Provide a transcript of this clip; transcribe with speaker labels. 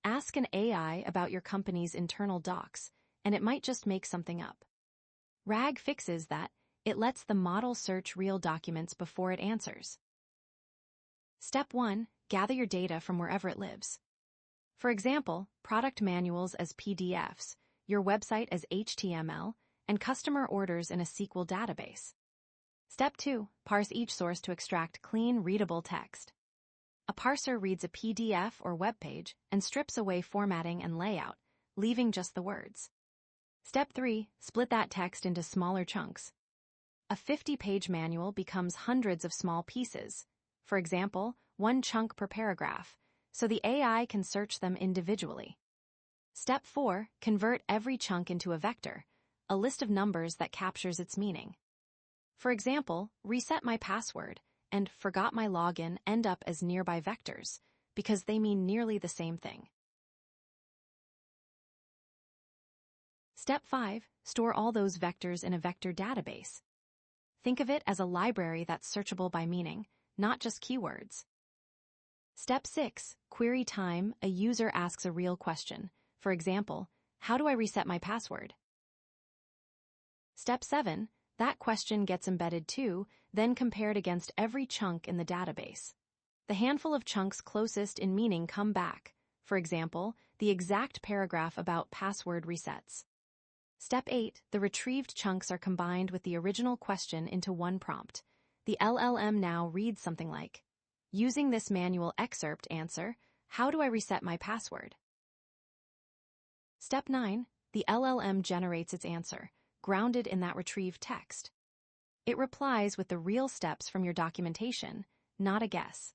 Speaker 1: Ask an AI about your company's internal docs, and it might just make something up. RAG fixes that. It lets the model search real documents before it answers. Step 1. Gather your data from wherever it lives. For example, product manuals as PDFs, your website as HTML, and customer orders in a SQL database. Step 2. Parse each source to extract clean, readable text. A parser reads a PDF or web page and strips away formatting and layout, leaving just the words. Step 3. Split that text into smaller chunks. A 50-page manual becomes hundreds of small pieces, for example, one chunk per paragraph, so the AI can search them individually. Step 4. Convert every chunk into a vector, a list of numbers that captures its meaning. For example, reset my password and forgot my login end up as nearby vectors because they mean nearly the same thing. Step 5. Store all those vectors in a vector database. Think of it as a library that's searchable by meaning, not just keywords. Step 6. Query time. A user asks a real question. For example, how do I reset my password? Step 7. That question gets embedded too, then compared against every chunk in the database. The handful of chunks closest in meaning come back. For example, the exact paragraph about password resets. Step 8. The retrieved chunks are combined with the original question into one prompt. The LLM now reads something like, using this manual excerpt answer, how do I reset my password? Step 9. The LLM generates its answer, grounded in that retrieved text. It replies with the real steps from your documentation, not a guess.